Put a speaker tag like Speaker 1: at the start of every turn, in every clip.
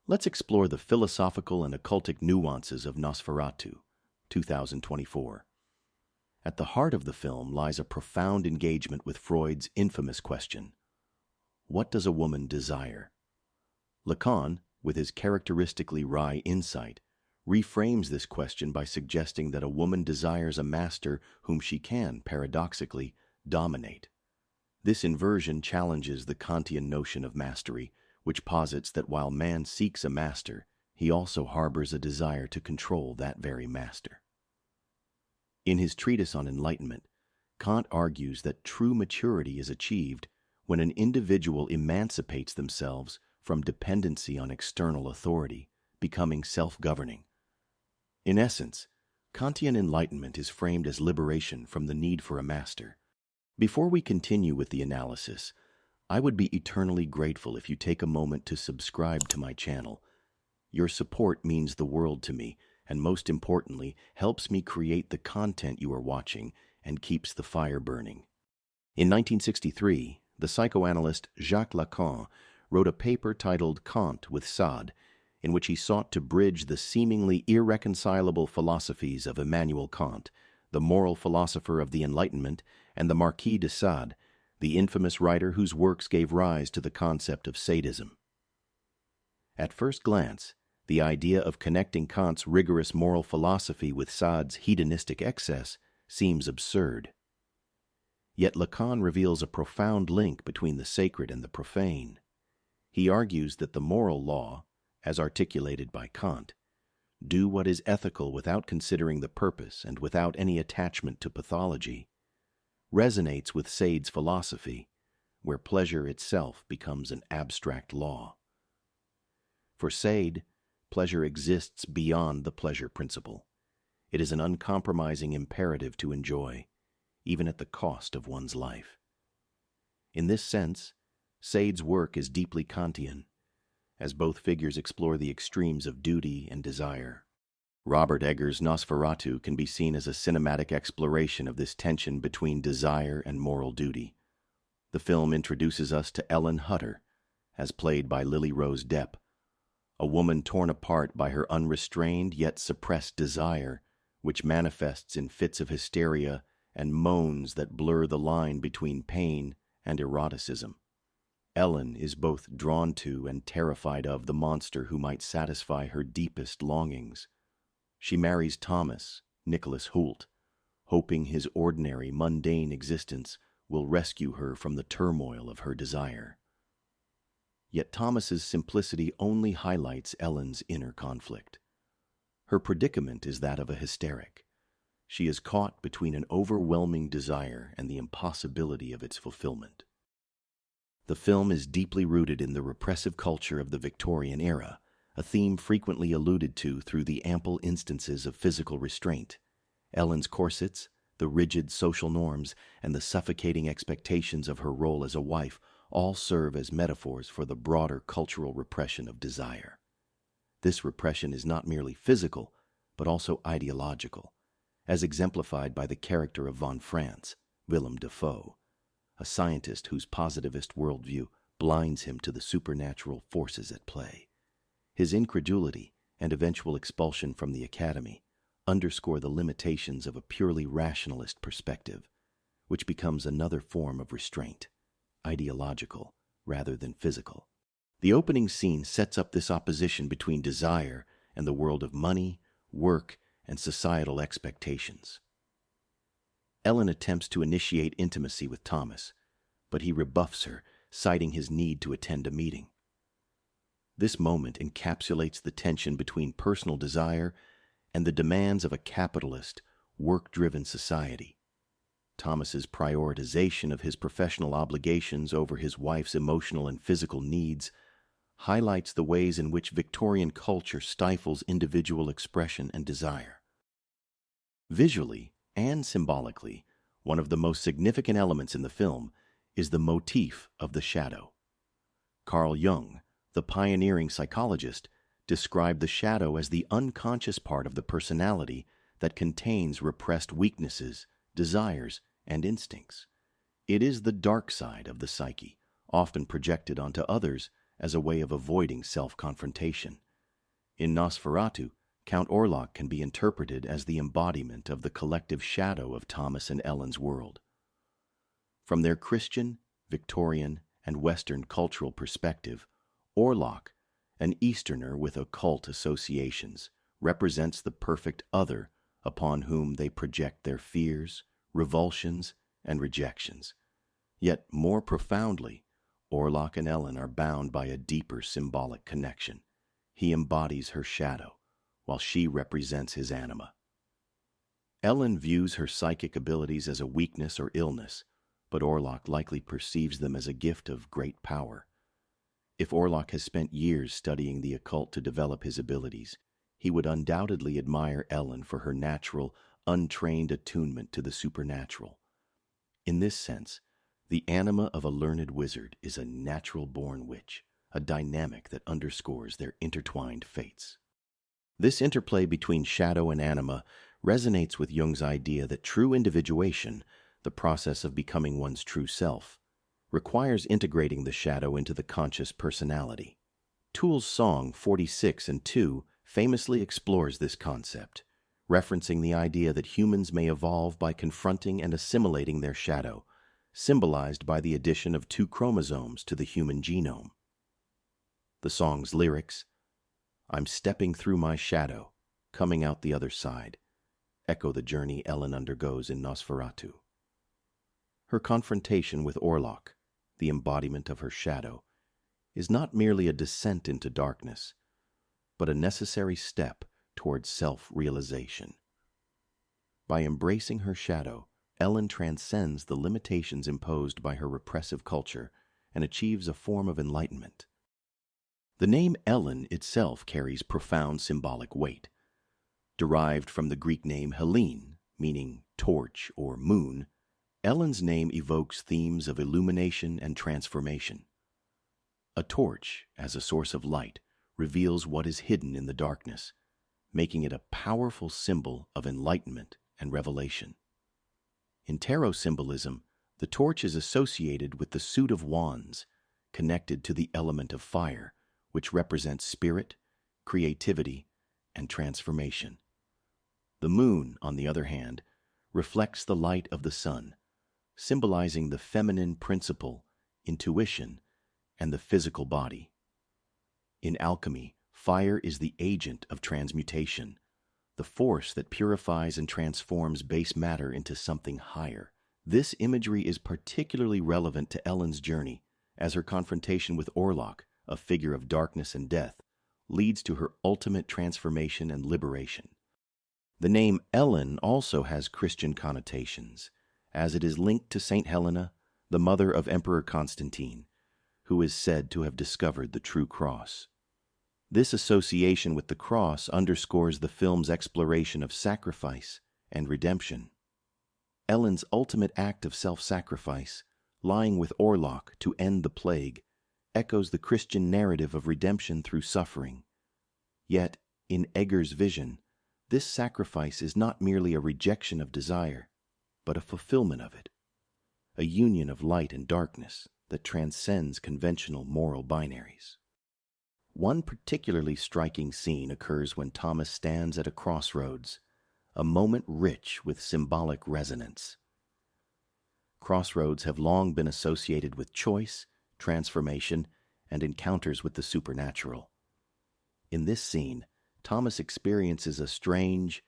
Speaker 1: let's explore the philosophical and occultic nuances of Nosferatu, 2024. At the heart of the film lies a profound engagement with Freud's infamous question: what does a woman desire? Lacan, with his characteristically wry insight, reframes this question by suggesting that a woman desires a master whom she can, paradoxically, dominate. This inversion challenges the Kantian notion of mastery, which posits that while man seeks a master, he also harbors a desire to control that very master. In his treatise on enlightenment, Kant argues that true maturity is achieved when an individual emancipates themselves from dependency on external authority, becoming self-governing. In essence, Kantian enlightenment is framed as liberation from the need for a master. Before we continue with the analysis, I would be eternally grateful if you take a moment to subscribe to my channel. Your support means the world to me, and most importantly, helps me create the content you are watching and keeps the fire burning. In 1963, the psychoanalyst Jacques Lacan wrote a paper titled Kant with Sade, in which he sought to bridge the seemingly irreconcilable philosophies of Immanuel Kant, the moral philosopher of the Enlightenment, and the Marquis de Sade, the infamous writer whose works gave rise to the concept of sadism. At first glance, the idea of connecting Kant's rigorous moral philosophy with Sade's hedonistic excess seems absurd. Yet Lacan reveals a profound link between the sacred and the profane. He argues that the moral law, as articulated by Kant, do what is ethical without considering the purpose and without any attachment to pathology, resonates with Sade's philosophy, where pleasure itself becomes an abstract law. For Sade, pleasure exists beyond the pleasure principle. It is an uncompromising imperative to enjoy, even at the cost of one's life. In this sense, Sade's work is deeply Kantian, as both figures explore the extremes of duty and desire. Robert Eggers' Nosferatu can be seen as a cinematic exploration of this tension between desire and moral duty. The film introduces us to Ellen Hutter, as played by Lily Rose Depp, a woman torn apart by her unrestrained yet suppressed desire, which manifests in fits of hysteria and moans that blur the line between pain and eroticism. Ellen is both drawn to and terrified of the monster who might satisfy her deepest longings. She marries Thomas, Nicholas Hoult, hoping his ordinary, mundane existence will rescue her from the turmoil of her desire. Yet Thomas's simplicity only highlights Ellen's inner conflict. Her predicament is that of a hysteric. She is caught between an overwhelming desire and the impossibility of its fulfillment. The film is deeply rooted in the repressive culture of the Victorian era, a theme frequently alluded to through the ample instances of physical restraint. Ellen's corsets, the rigid social norms, and the suffocating expectations of her role as a wife all serve as metaphors for the broader cultural repression of desire. This repression is not merely physical, but also ideological, as exemplified by the character of von Franz, Willem Dafoe, a scientist whose positivist worldview blinds him to the supernatural forces at play. His incredulity and eventual expulsion from the academy underscore the limitations of a purely rationalist perspective, which becomes another form of restraint, ideological rather than physical. The opening scene sets up this opposition between desire and the world of money, work, and societal expectations. Ellen attempts to initiate intimacy with Thomas, but he rebuffs her, citing his need to attend a meeting. This moment encapsulates the tension between personal desire and the demands of a capitalist, work-driven society. Thomas's prioritization of his professional obligations over his wife's emotional and physical needs highlights the ways in which Victorian culture stifles individual expression and desire. Visually and symbolically, one of the most significant elements in the film is the motif of the shadow. Carl Jung, the pioneering psychologist, described the shadow as the unconscious part of the personality that contains repressed weaknesses, desires, and instincts. It is the dark side of the psyche, often projected onto others as a way of avoiding self-confrontation. In Nosferatu, Count Orlok can be interpreted as the embodiment of the collective shadow of Thomas and Ellen's world. From their Christian, Victorian, and Western cultural perspective, Orlok, an Easterner with occult associations, represents the perfect other upon whom they project their fears, revulsions, and rejections. Yet more profoundly, Orlok and Ellen are bound by a deeper symbolic connection. He embodies her shadow, while she represents his anima. Ellen views her psychic abilities as a weakness or illness, but Orlok likely perceives them as a gift of great power. If Orlok has spent years studying the occult to develop his abilities, he would undoubtedly admire Ellen for her natural, untrained attunement to the supernatural. In this sense, the anima of a learned wizard is a natural-born witch, a dynamic that underscores their intertwined fates. This interplay between shadow and anima resonates with Jung's idea that true individuation, the process of becoming one's true self, requires integrating the shadow into the conscious personality. Tool's song 46 and 2 famously explores this concept, referencing the idea that humans may evolve by confronting and assimilating their shadow, symbolized by the addition of 2 chromosomes to the human genome. The song's lyrics, "I'm stepping through my shadow, coming out the other side," echo the journey Ellen undergoes in Nosferatu. Her confrontation with Orlok, the embodiment of her shadow, is not merely a descent into darkness, but a necessary step towards self-realization. By embracing her shadow, Ellen transcends the limitations imposed by her repressive culture and achieves a form of enlightenment. The name Ellen itself carries profound symbolic weight. Derived from the Greek name Helene, meaning torch or moon, Ellen's name evokes themes of illumination and transformation. A torch, as a source of light, reveals what is hidden in the darkness, making it a powerful symbol of enlightenment and revelation. In tarot symbolism, the torch is associated with the suit of wands, connected to the element of fire, which represents spirit, creativity, and transformation. The moon, on the other hand, reflects the light of the sun, symbolizing the feminine principle, intuition, and the physical body. In alchemy, fire is the agent of transmutation, the force that purifies and transforms base matter into something higher. This imagery is particularly relevant to Ellen's journey, as her confrontation with Orlok, a figure of darkness and death, leads to her ultimate transformation and liberation. The name Ellen also has Christian connotations, as it is linked to Saint Helena, the mother of Emperor Constantine, who is said to have discovered the true cross. This association with the cross underscores the film's exploration of sacrifice and redemption. Ellen's ultimate act of self-sacrifice, lying with Orlok to end the plague, echoes the Christian narrative of redemption through suffering. Yet, in Egger's vision, this sacrifice is not merely a rejection of desire, but a fulfillment of it, a union of light and darkness that transcends conventional moral binaries. One particularly striking scene occurs when Thomas stands at a crossroads, a moment rich with symbolic resonance. Crossroads have long been associated with choice, transformation, and encounters with the supernatural. In this scene, Thomas experiences a strange,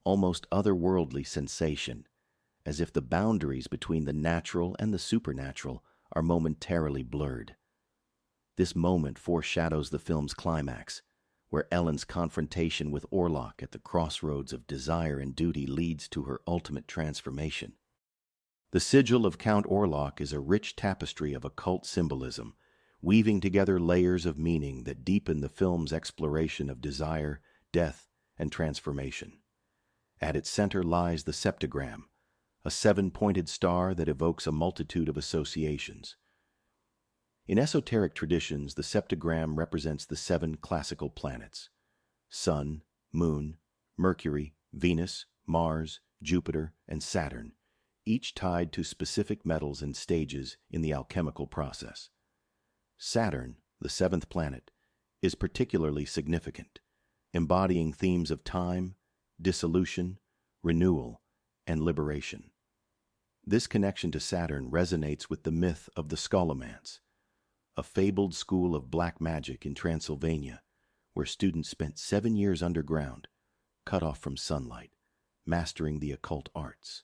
Speaker 1: almost otherworldly sensation, as if the boundaries between the natural and the supernatural are momentarily blurred. This moment foreshadows the film's climax, where Ellen's confrontation with Orlok at the crossroads of desire and duty leads to her ultimate transformation. The sigil of Count Orlok is a rich tapestry of occult symbolism, weaving together layers of meaning that deepen the film's exploration of desire, death, and transformation. At its center lies the septagram, a 7-pointed star that evokes a multitude of associations. In esoteric traditions, the septagram represents the 7 classical planets: Sun, Moon, Mercury, Venus, Mars, Jupiter, and Saturn, each tied to specific metals and stages in the alchemical process. Saturn, the seventh planet, is particularly significant, embodying themes of time, dissolution, renewal, and liberation. This connection to Saturn resonates with the myth of the scholomance, a fabled school of black magic in Transylvania, where students spent 7 years underground, cut off from sunlight, mastering the occult arts.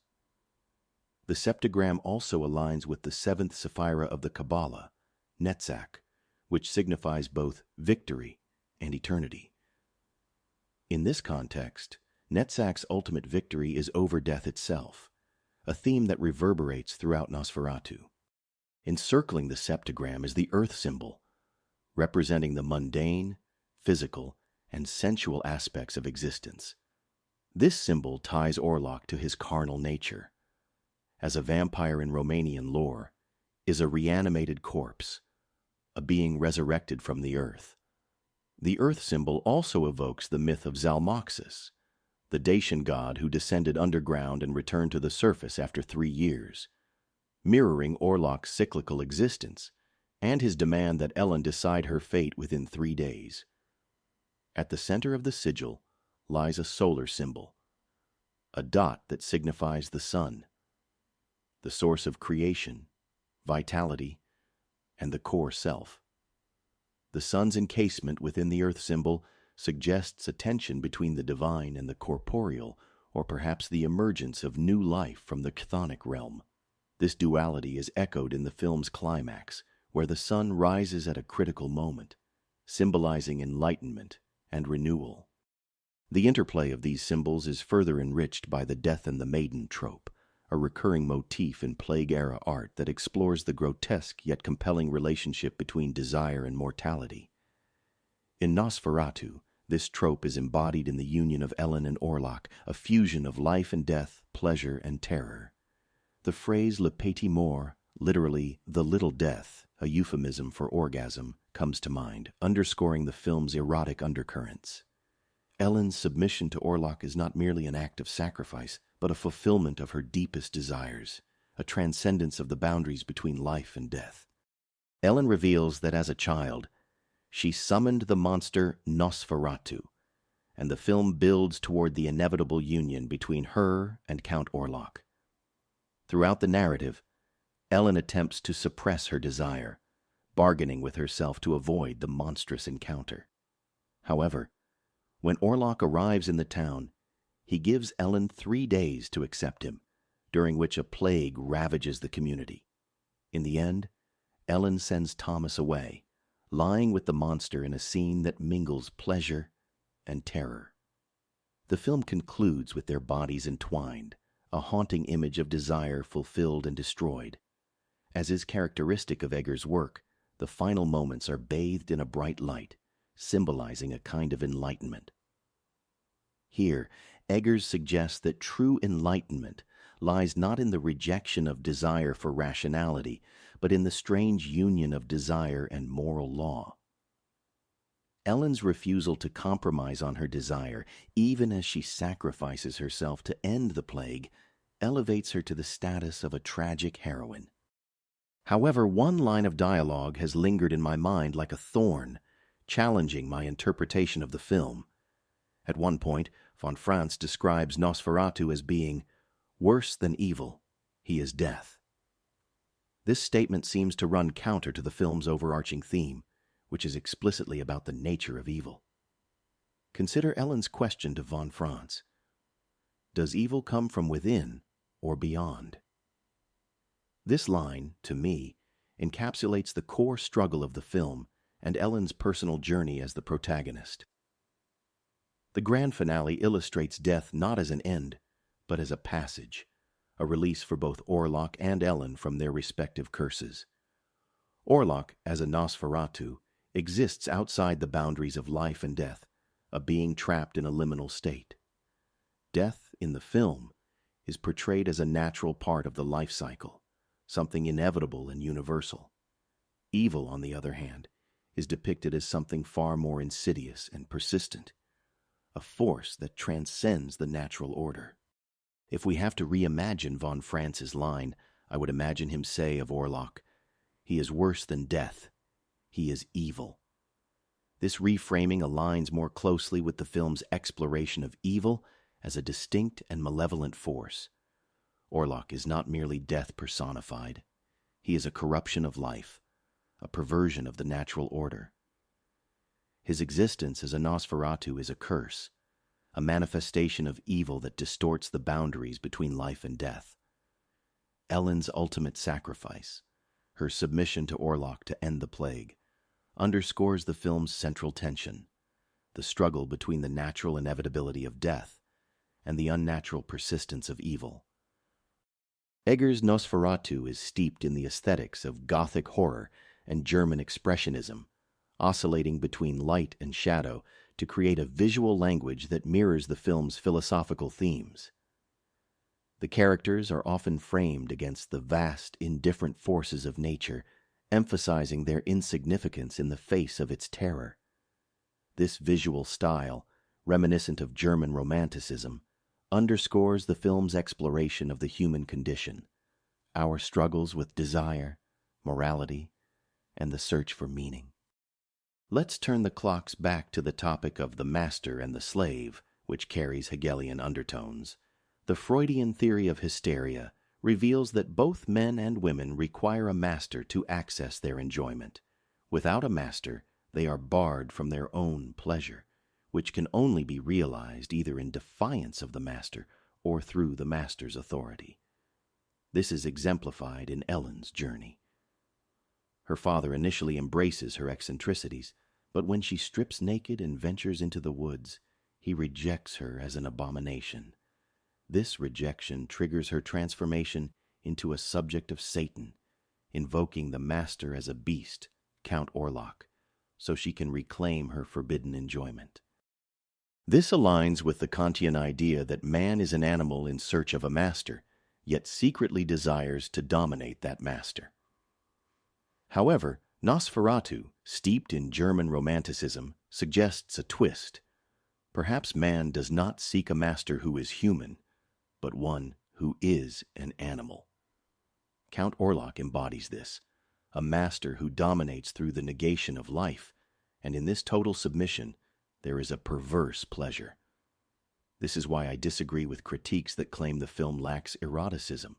Speaker 1: The septagram also aligns with the seventh sephira of the Kabbalah, Netzach, which signifies both victory and eternity. In this context, Netzach's ultimate victory is over death itself, a theme that reverberates throughout Nosferatu. Encircling the septagram is the earth symbol, representing the mundane, physical, and sensual aspects of existence. This symbol ties Orlok to his carnal nature. As a vampire in Romanian lore, is a reanimated corpse, a being resurrected from the earth. The earth symbol also evokes the myth of Zalmoxis, the Dacian god who descended underground and returned to the surface after 3 years, mirroring Orlok's cyclical existence and his demand that Ellen decide her fate within 3 days. At the center of the sigil lies a solar symbol, a dot that signifies the sun, the source of creation, vitality, and the core self. The sun's encasement within the earth symbol suggests a tension between the divine and the corporeal, or perhaps the emergence of new life from the chthonic realm. This duality is echoed in the film's climax, where the sun rises at a critical moment, symbolizing enlightenment and renewal. The interplay of these symbols is further enriched by the death and the maiden trope, a recurring motif in Plague-era art that explores the grotesque yet compelling relationship between desire and mortality. In Nosferatu, this trope is embodied in the union of Ellen and Orlok, a fusion of life and death, pleasure and terror. The phrase le petit mort, literally the little death, a euphemism for orgasm, comes to mind, underscoring the film's erotic undercurrents. Ellen's submission to Orlok is not merely an act of sacrifice, but a fulfillment of her deepest desires, a transcendence of the boundaries between life and death. Ellen reveals that as a child, she summoned the monster Nosferatu, and the film builds toward the inevitable union between her and Count Orlok. Throughout the narrative, Ellen attempts to suppress her desire, bargaining with herself to avoid the monstrous encounter. However, when Orlok arrives in the town, he gives Ellen 3 days to accept him, during which a plague ravages the community. In the end, Ellen sends Thomas away, lying with the monster in a scene that mingles pleasure and terror. The film concludes with their bodies entwined, a haunting image of desire fulfilled and destroyed. As is characteristic of Eggers' work, the final moments are bathed in a bright light, symbolizing a kind of enlightenment. Here, Eggers suggests that true enlightenment lies not in the rejection of desire for rationality, but in the strange union of desire and moral law. Ellen's refusal to compromise on her desire, even as she sacrifices herself to end the plague, elevates her to the status of a tragic heroine. However, one line of dialogue has lingered in my mind like a thorn, challenging my interpretation of the film. At one point, von Franz describes Nosferatu as being worse than evil, he is death. This statement seems to run counter to the film's overarching theme, which is explicitly about the nature of evil. Consider Ellen's question to von Franz. Does evil come from within or beyond? This line, to me, encapsulates the core struggle of the film and Ellen's personal journey as the protagonist. The grand finale illustrates death not as an end, but as a passage, a release for both Orlok and Ellen from their respective curses. Orlok, as a Nosferatu, exists outside the boundaries of life and death, a being trapped in a liminal state. Death, in the film, is portrayed as a natural part of the life cycle, something inevitable and universal. Evil, on the other hand, is depicted as something far more insidious and persistent, a force that transcends the natural order. If we have to reimagine von Franz's line, I would imagine him say of Orlok, "He is worse than death. He is evil. This reframing aligns more closely with the film's exploration of evil as a distinct and malevolent force. Orlok is not merely death personified. He is a corruption of life, a perversion of the natural order. His existence as a Nosferatu is a curse, a manifestation of evil that distorts the boundaries between life and death. Ellen's ultimate sacrifice, her submission to Orlok to end the plague, underscores the film's central tension, the struggle between the natural inevitability of death and the unnatural persistence of evil. Egger's Nosferatu is steeped in the aesthetics of Gothic horror and German expressionism, oscillating between light and shadow to create a visual language that mirrors the film's philosophical themes. The characters are often framed against the vast, indifferent forces of nature, emphasizing their insignificance in the face of its terror. This visual style, reminiscent of German Romanticism, underscores the film's exploration of the human condition, our struggles with desire, morality, and the search for meaning. Let's turn the clocks back to the topic of the master and the slave, which carries Hegelian undertones. The Freudian theory of hysteria reveals that both men and women require a master to access their enjoyment. Without a master, they are barred from their own pleasure, which can only be realized either in defiance of the master or through the master's authority. This is exemplified in Ellen's journey. Her father initially embraces her eccentricities, but when she strips naked and ventures into the woods, he rejects her as an abomination. This rejection triggers her transformation into a subject of Satan, invoking the master as a beast, Count Orlok, so she can reclaim her forbidden enjoyment. This aligns with the Kantian idea that man is an animal in search of a master, yet secretly desires to dominate that master. However, Nosferatu, steeped in German Romanticism, suggests a twist. Perhaps man does not seek a master who is human, but one who is an animal. Count Orlok embodies this, a master who dominates through the negation of life, and in this total submission, there is a perverse pleasure. This is why I disagree with critiques that claim the film lacks eroticism.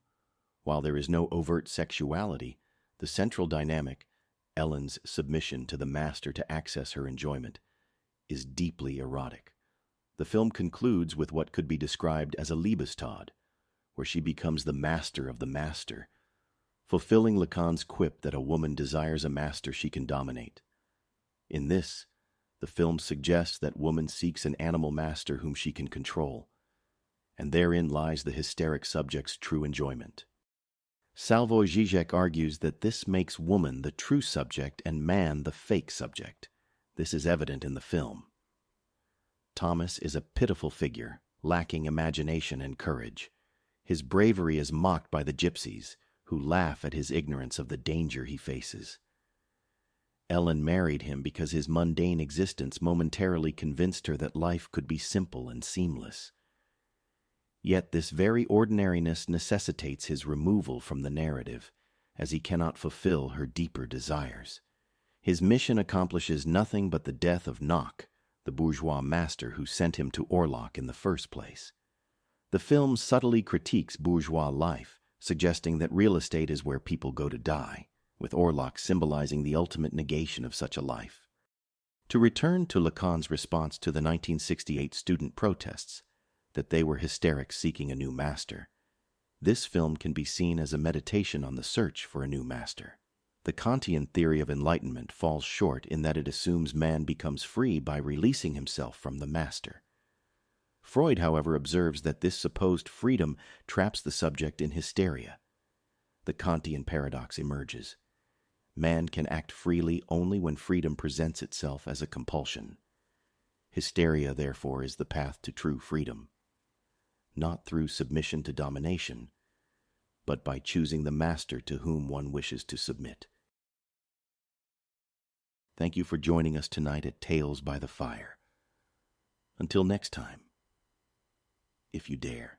Speaker 1: While there is no overt sexuality, the central dynamic, Ellen's submission to the master to access her enjoyment, is deeply erotic. The film concludes with what could be described as a Liebestod, where she becomes the master of the master, fulfilling Lacan's quip that a woman desires a master she can dominate. In this, the film suggests that woman seeks an animal master whom she can control, and therein lies the hysteric subject's true enjoyment. Slavoj Žižek argues that this makes woman the true subject and man the fake subject. This is evident in the film. Thomas is a pitiful figure, lacking imagination and courage. His bravery is mocked by the gypsies, who laugh at his ignorance of the danger he faces. Ellen married him because his mundane existence momentarily convinced her that life could be simple and seamless. Yet this very ordinariness necessitates his removal from the narrative, as he cannot fulfill her deeper desires. His mission accomplishes nothing but the death of Nock, the bourgeois master who sent him to Orlok in the first place. The film subtly critiques bourgeois life, suggesting that real estate is where people go to die, with Orlok symbolizing the ultimate negation of such a life. To return to Lacan's response to the 1968 student protests, that they were hysterics seeking a new master, this film can be seen as a meditation on the search for a new master. The Kantian theory of enlightenment falls short in that it assumes man becomes free by releasing himself from the master. Freud, however, observes that this supposed freedom traps the subject in hysteria. The Kantian paradox emerges. Man can act freely only when freedom presents itself as a compulsion. Hysteria, therefore, is the path to true freedom, not through submission to domination, but by choosing the master to whom one wishes to submit. Thank you for joining us tonight at Tales by the Fire. Until next time, if you dare.